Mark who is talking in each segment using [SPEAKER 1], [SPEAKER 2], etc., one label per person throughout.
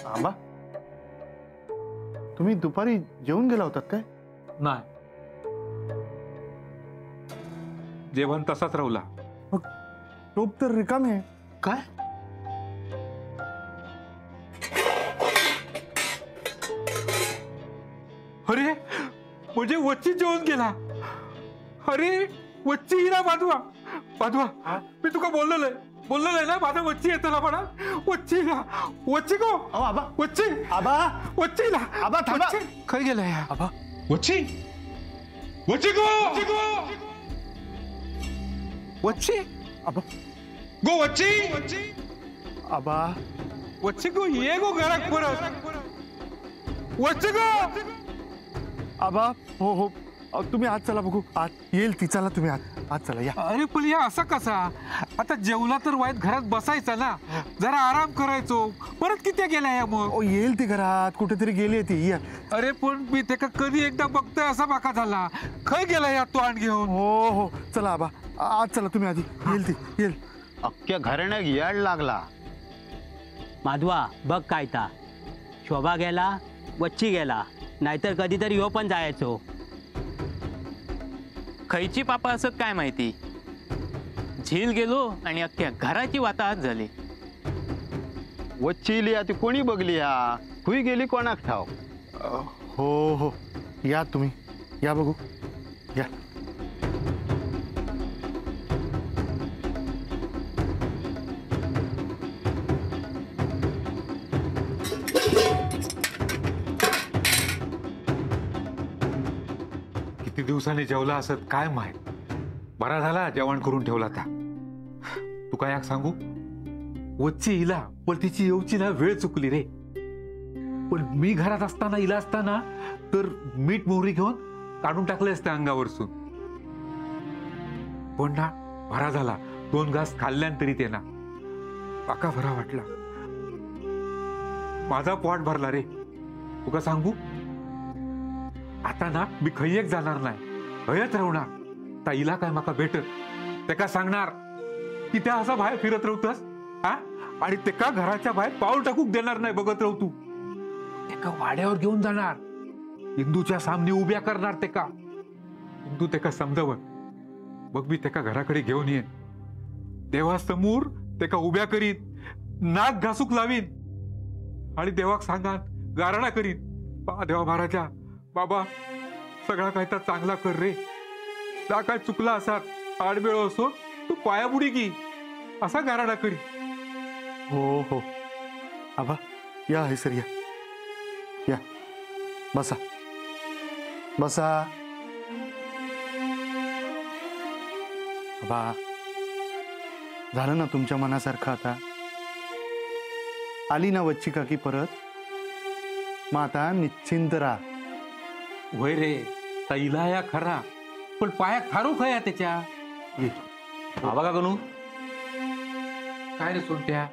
[SPEAKER 1] आबा तुम्ही दुपारी जेवून गेला होतात काय?
[SPEAKER 2] नाही, जेवण तसाच राहुला.
[SPEAKER 1] मग टोप तर रिकामी आहे.
[SPEAKER 2] काय? अरे म्हणजे वच्ची जेवण गेला. अरे वच्ची हिरा बाजवा बाजवा. मी तुका बोललोय ना माझा वच्ची येतो ना म्हणा. वच्चीला वच्ची गो.
[SPEAKER 1] आबा
[SPEAKER 2] वच्ची
[SPEAKER 1] आबा
[SPEAKER 2] वच्चीला.
[SPEAKER 1] आबा थांबा.
[SPEAKER 2] खय गेलाय
[SPEAKER 1] आबा
[SPEAKER 2] वच्ची वच्ची गो वच्ची
[SPEAKER 1] आबा
[SPEAKER 2] गो वच्ची
[SPEAKER 1] आबा
[SPEAKER 2] वच्ची गो ये गो घरात परत. वच्ची गो.
[SPEAKER 1] आबा हो हो तुम्ही आज चला बघू. आज येईल ती. चला तुम्ही आज चला या.
[SPEAKER 2] अरे पण या असा कसा? आता जेवला तर वाईट घरात बसायचा ना, जरा आराम करायचो. परत किती गेला या मग?
[SPEAKER 1] ओ येईल ती घरात. कुठेतरी गेली ती. या.
[SPEAKER 2] अरे पण मी ते कधी एकदा बघतोय असा बाका झाला. खय गेला या तो आण घेऊन?
[SPEAKER 1] हो हो चला आबा आज चला तुम्ही आधी. येईल ती येईल.
[SPEAKER 3] अख्ख्या घराण्याक याड लागला.
[SPEAKER 4] माधवा बघ काय ता शोभा गेला, वच्ची गेला, नाहीतर कधीतरी ह्यो पण जायचो.
[SPEAKER 5] खयची पापा असत काय माहिती. झील गेलो आणि अख्ख्या घराची वाताहत झाली.
[SPEAKER 3] वच्ची ती कोणी बघली हा? खुई गेली कोणाक ठाव.
[SPEAKER 1] हो हो या तुम्ही. या बघू. या.
[SPEAKER 2] किती दिवसांनी जेवला असत काय माहित. बरा झाला जेवण करून ठेवला था. तू काय एक सांगू? वच्ची हिला पण तिची येऊची ना वेळ चुकली रे. पण मी घरात असताना हिला असताना तर मीठ मोहरी घेऊन काढून टाकले असते अंगावरसून. पण ना बरा झाला. 2 घास खाल्ल्यानंतरी ते ना पाका भरा वाटला. माझा पोट भरला रे. तुका सांगू आता ना मी खय्यक जाणार नाही. हयच राहणार. ताईला काय माका भेटत ते का सांगणार की त्या असा बाहेर फिरत राहतस हा. आणि ते का घराच्या बाहेर पाऊल टाकूक देणार नाही. बघत राहू तू. ते का वाड्यावर घेऊन जाणार. इंदूच्या सामने उभ्या करणार. ते का इंदू ते का समजव. मग मी ते का घराकडे घेऊन येईन. देवासमोर ते का उभ्या करीत. नाक घासूक लावीन आणि देवाक सांगान गारणा करीत. देवा महाराजा बाबा सगळा काय तर चांगला कर रे. त्या काय चुकला असात आडमेळो असो तू पायाबुडी की असा गाराडा करी.
[SPEAKER 1] हो हो आबा या हे सर या. या बसा बसा. आबा झालं ना तुमच्या मनासारखं आता? आली ना वच्ची काकी परत? मग आता निश्चिंत राहा.
[SPEAKER 2] वय रे ताईला या खरा पण पायात थारू खया त्याच्या.
[SPEAKER 6] आबा का कनू
[SPEAKER 2] काय रे सोनट्या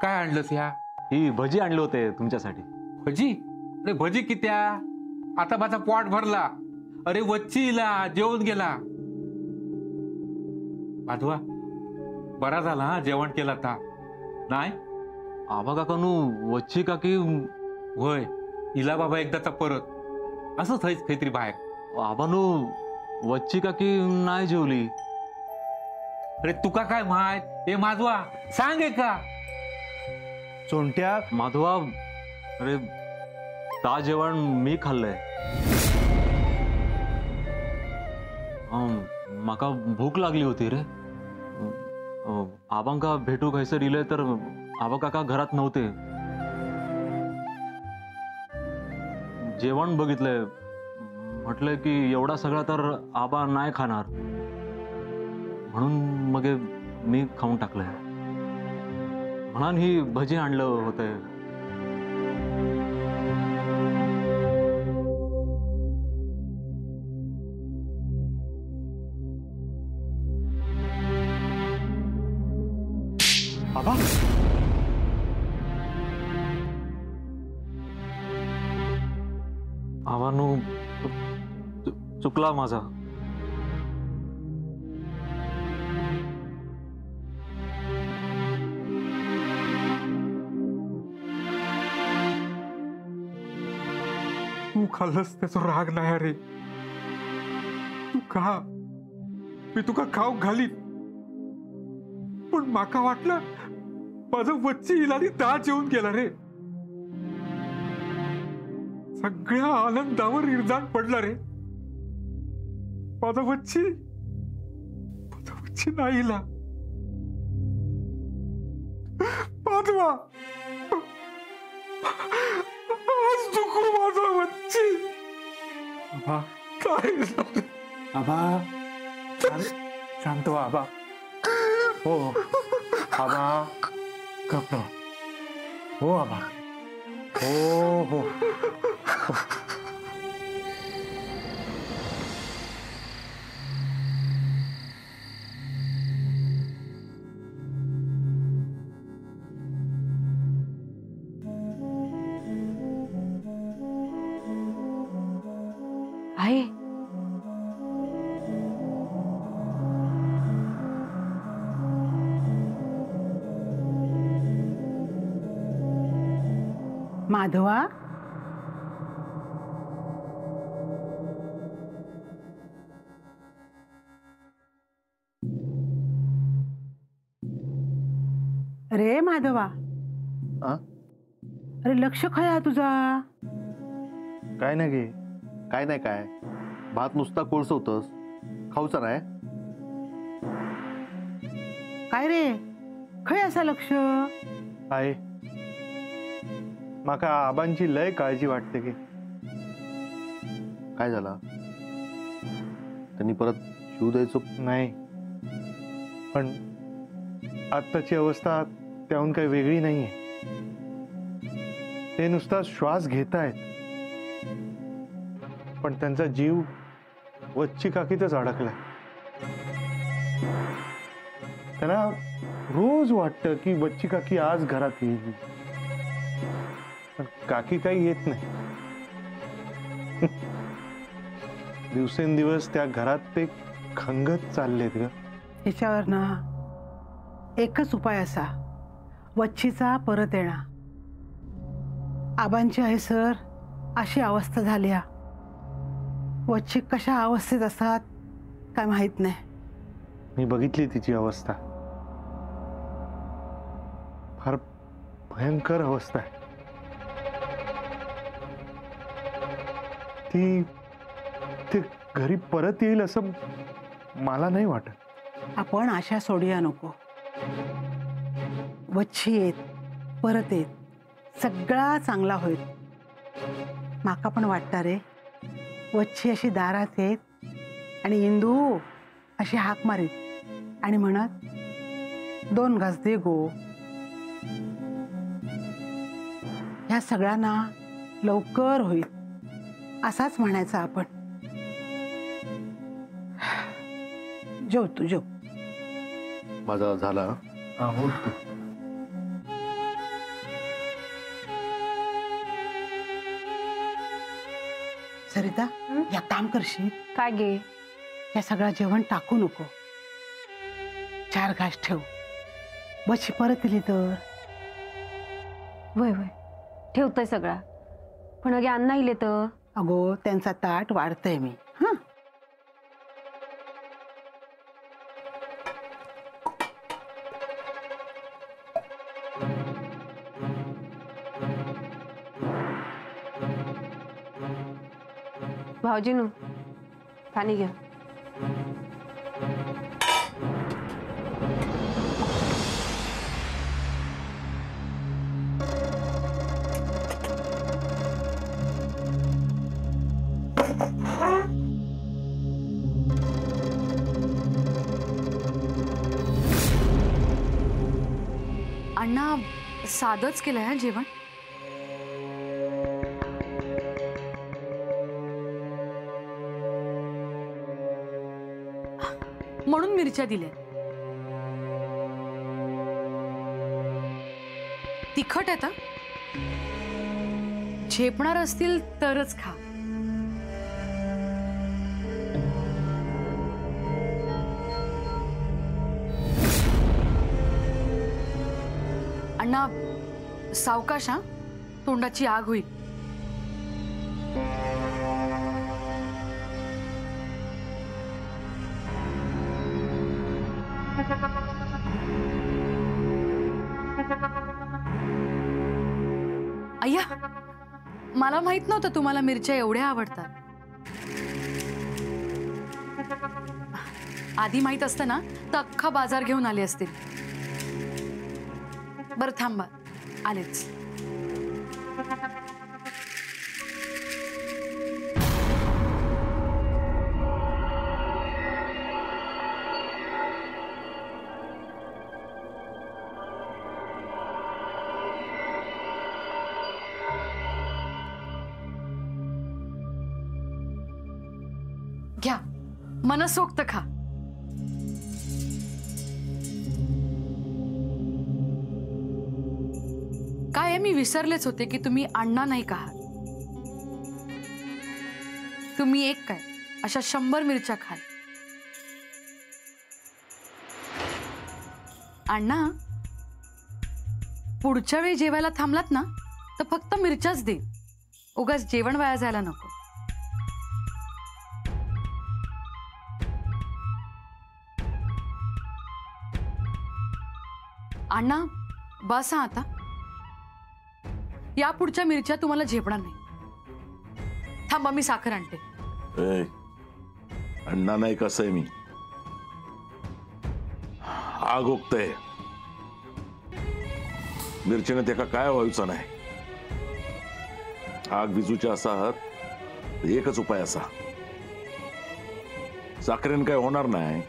[SPEAKER 2] काय आणलंस या?
[SPEAKER 6] ही भजी आणले होते तुमच्यासाठी.
[SPEAKER 2] भजी? अरे भजी कित्या? आता माझा पोट भरला. अरे वच्चीला जेवण गेला. माधवा बरा झाला हा जेवण केला था नाही.
[SPEAKER 6] आबा का कनू वच्ची काकी
[SPEAKER 2] होय इला बाबा एकदाचा परत असंच हायच काहीतरी बाहेर.
[SPEAKER 6] आबानू वच्ची काकी नाही जेवली.
[SPEAKER 2] अरे तुका काय माहित? हे माधवा सांग का?
[SPEAKER 1] चोंट्या
[SPEAKER 6] माधवा अरे ता जेवण मी खाल्लंय. माका भूक लागली होती रे. आबांका भेटू खायचं दिलंय तर आबा काका घरात नव्हते. जेवण बघितलंय म्हटलंय की एवढा सगळा तर आबा नाही खाणार म्हणून मग मी खाऊन टाकलंय. म्हणून ही भजी आणलं होतंय.
[SPEAKER 1] आबा
[SPEAKER 6] आबानू चुकला माझा.
[SPEAKER 2] खाल्लंस त्याचा राग नाही रे. तू खा, मी तुका खाऊ घालीन. पण माका वाटलं माझं वच्ची इलानी दा जेवून गेला रे. सगळ्या आनंदावर इरजान पडला रे. माझा वच्ची नाही इला. माधवा, आज दुखू माझा वच्ची.
[SPEAKER 1] आबा
[SPEAKER 2] काय झालं?
[SPEAKER 1] आबा शांत व्हा आबा. हो आबा गप्प रहा. हो आबा. हो हो.
[SPEAKER 7] आहे
[SPEAKER 8] माधवा, रे माधवा.
[SPEAKER 1] आ?
[SPEAKER 8] अरे लक्ष खया तुझा.
[SPEAKER 1] काय नाही गे, काय नाही. काय भात नुसता कोळसवतस, खाऊचा नाही.
[SPEAKER 8] काय रे खय असा लक्ष.
[SPEAKER 1] आहे माका आबांची लय काळजी वाटते की. काय झाला, त्यांनी परत शिव द्यायचं नाही. पण आत्ताची अवस्था त्याहून काही वेगळी नाहीये. ते नुसता श्वास घेतायत, पण त्यांचा जीव वच्ची काकीतच अडकलाय. त्यांना रोज वाटतं की वच्ची काकी आज घरात येईल, पण काकी काही येत नाही. दिवसेंदिवस त्या घरात ते खंगत चाललेत ग.
[SPEAKER 8] ह्याच्यावर ना एकच उपाय असा, वच्छीचा परत येणा. आबांची आहे सर अशी अवस्था झाल्या. वच्छी कशा अवस्थेत असतात काय माहित नाही.
[SPEAKER 1] मी बघितली तिची अवस्था, फार भयंकर अवस्था आहे. ती घरी परत येईल असं मला नाही वाटत.
[SPEAKER 8] आपण आशा सोडूया नको. वच्छी येत, परत येत, सगळा चांगला होईल. माका पण वाटतं रे, वच्छी अशी दारात येत आणि इंदू अशी हाक मारीत आणि म्हणत, 2 घास दे गो. ह्या सगळ्यांना लवकर होईल असाच म्हणायचा आपण. जेव तू जेव.
[SPEAKER 1] माझा झाला. हो.
[SPEAKER 8] सरिता, या काम करशील.
[SPEAKER 7] काय गे.
[SPEAKER 8] या सगळं जेवण टाकू नको. 4 घास ठेव. बशी परत येली तर.
[SPEAKER 7] वय वय ठेवतोय सगळा. पण अगे अण्णा इले तर.
[SPEAKER 8] अगो त्यांचा ताट वाढतंय मी. हा
[SPEAKER 7] भाऊजीनू पाणी घ्या.
[SPEAKER 9] अण्णा साधंच केलंय हा जेवण. म्हणून मिरच्या दिल्या. तिखट आहे. झेपणार असतील तरच खा. अण्णा सावकाश हा, तोंडाची आग होईल. अय्या, मला माहित नव्हतं तुम्हाला मिरच्या एवढ्या आवडतात. आधी माहित असतं ना तर अख्खा बाजार घेऊन आले असतील. बरं थांबा, आलेच. घ्या, मनसोक्त खा. काय मी विसरलेच होते की तुम्ही अण्णा नाही का आहात. तुम्ही एक काय अशा 100 मिरच्या खाल. अण्णा, पुढच्या वेळी जेवायला थांबलात ना तर फक्त मिरच्याच दे. उगाच जेवण वाया जायला नको. अण्णा, बसा आता. या पुढच्या मिरच्या तुम्हाला झेपणार नाही. थांबा, मी साखर आणते.
[SPEAKER 10] अण्णा नाही कसं आहे मी. आग ओकतय. मिरचीने त्याका काय व्हायचं नाही. आग विजूच्या असा आहात एकच उपाय असा. साखरेन काय होणार नाही.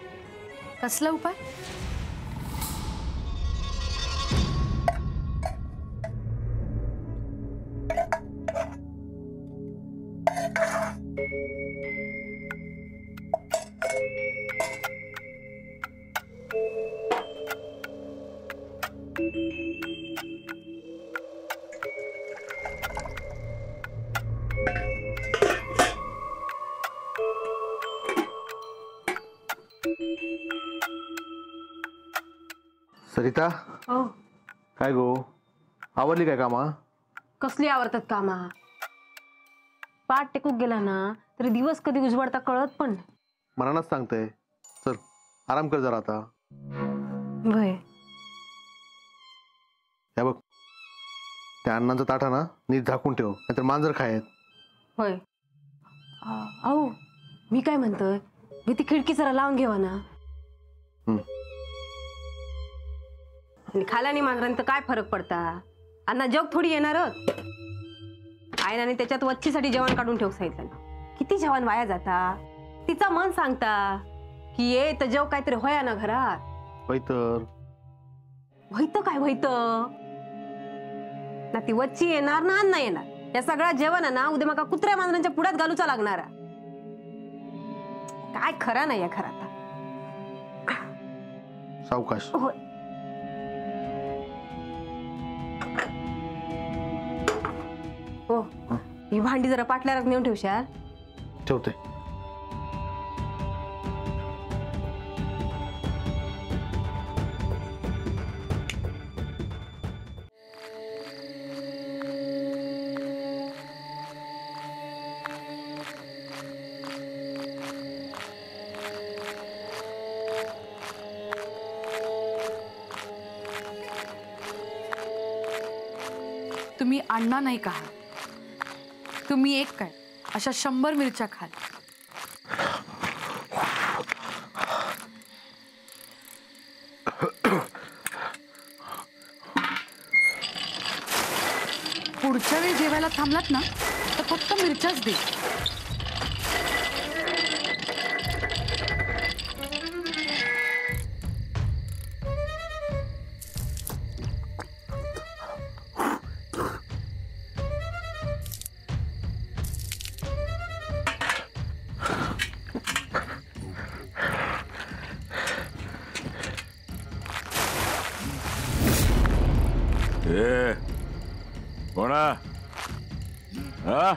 [SPEAKER 9] कसला उपाय?
[SPEAKER 1] सरिता,
[SPEAKER 7] हो.
[SPEAKER 1] काय गो, आवरली काय कामा?
[SPEAKER 7] कसली आवडतात कामा? पाठ टेकूक गेला ना तरी दिवस कधी उजवडता कळत पण नाही.
[SPEAKER 1] मनानच सांगते. चल आराम कर जरा आता.
[SPEAKER 7] वय,
[SPEAKER 1] हे बघ, त्या अण्णांचा ताटा ना नीट झाकून ठेव, नाहीतर मांजर खायत.
[SPEAKER 7] होय. अहो, मी काय म्हणतोय, मी ती खिडकी जरा लावून घेवा ना. आणि खाल्याने मांजरांनी तर काय फरक पडता? अण्णा जग थोडी येणार. आईनाने त्याच्यात वच्चीसाठी जेवण काढून ठेव सांगितलं. किती जेवण वाया जाता. तिचा मन सांगता की ये तर जेव काहीतरी होया ना घरात. व्हायत काय व्हायत ना. ती वच्ची येणार ना अण्णा येणार. या सगळ्या जेवण ना उद्या मका कुत्र्या मांजरांच्या पुढ्यात घालूचा लागणार. काय खरा नाही या घरात.
[SPEAKER 1] सावकाश.
[SPEAKER 7] हो, ही भांडी जरा पाटल्यावर नेऊन ठेवशाल.
[SPEAKER 1] ठेवते.
[SPEAKER 9] तुम्ही अण्णा नाही का आहात. तुम्ही एक काय अशा 100 मिरच्या खाल. पुढच्या वेळी जेवायला थांबलात ना तर फक्त मिरच्याच दे.
[SPEAKER 10] कोणा? हा,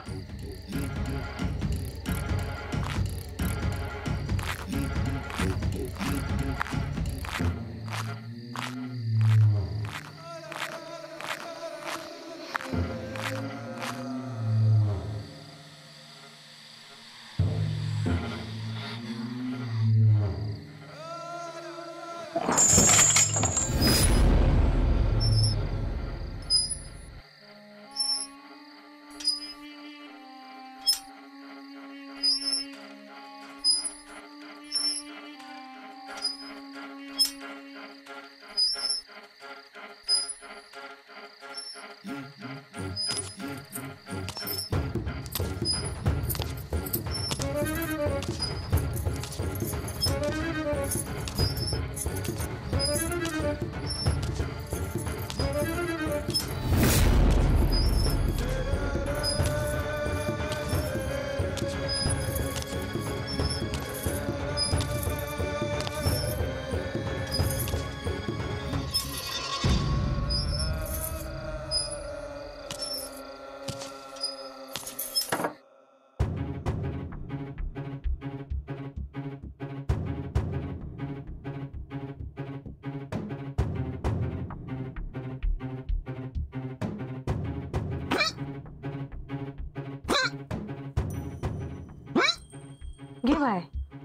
[SPEAKER 7] घे बाय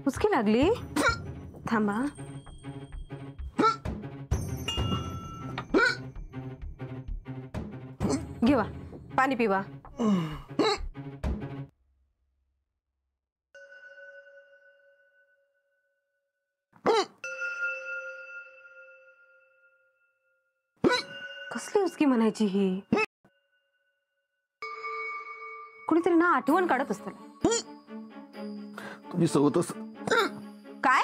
[SPEAKER 7] उसकी लागली थांबा. घेवा पाणी पिवा. कसली उसकी म्हणायची ही. कुणीतरी ना आठवण काढत असत.
[SPEAKER 1] तुम्ही सवतच
[SPEAKER 7] काय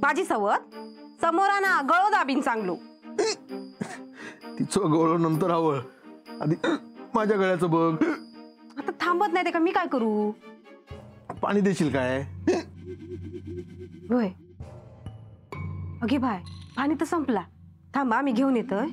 [SPEAKER 7] माझी सवत समोरा ना गळो दाबीन चांगलो.
[SPEAKER 1] तिचं गवळ नंतर आवळ आधी माझ्या गळ्याचं बघ.
[SPEAKER 7] आता थांबत नाही ते का मी काय करू.
[SPEAKER 1] पाणी देशील काय.
[SPEAKER 7] होय अगे बाय पाणी तर संपला. थांबा मी घेऊन येतोय.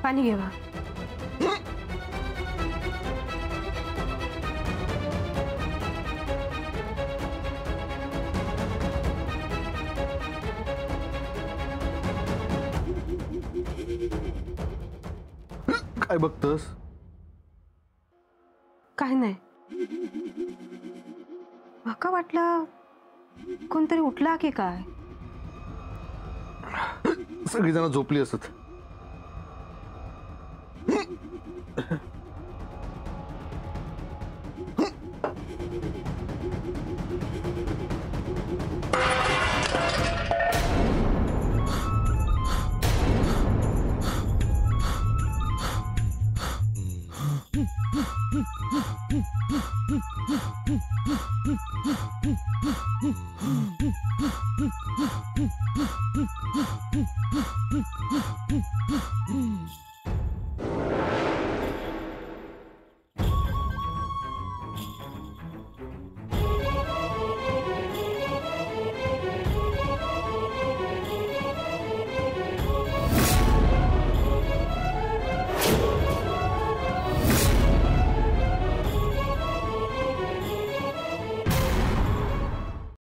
[SPEAKER 7] पाणी घेवा.
[SPEAKER 1] काय बघतस.
[SPEAKER 7] काय नाही माका वाटलं कोणतरी उठला की काय.
[SPEAKER 1] सगळीजण झोपली असत.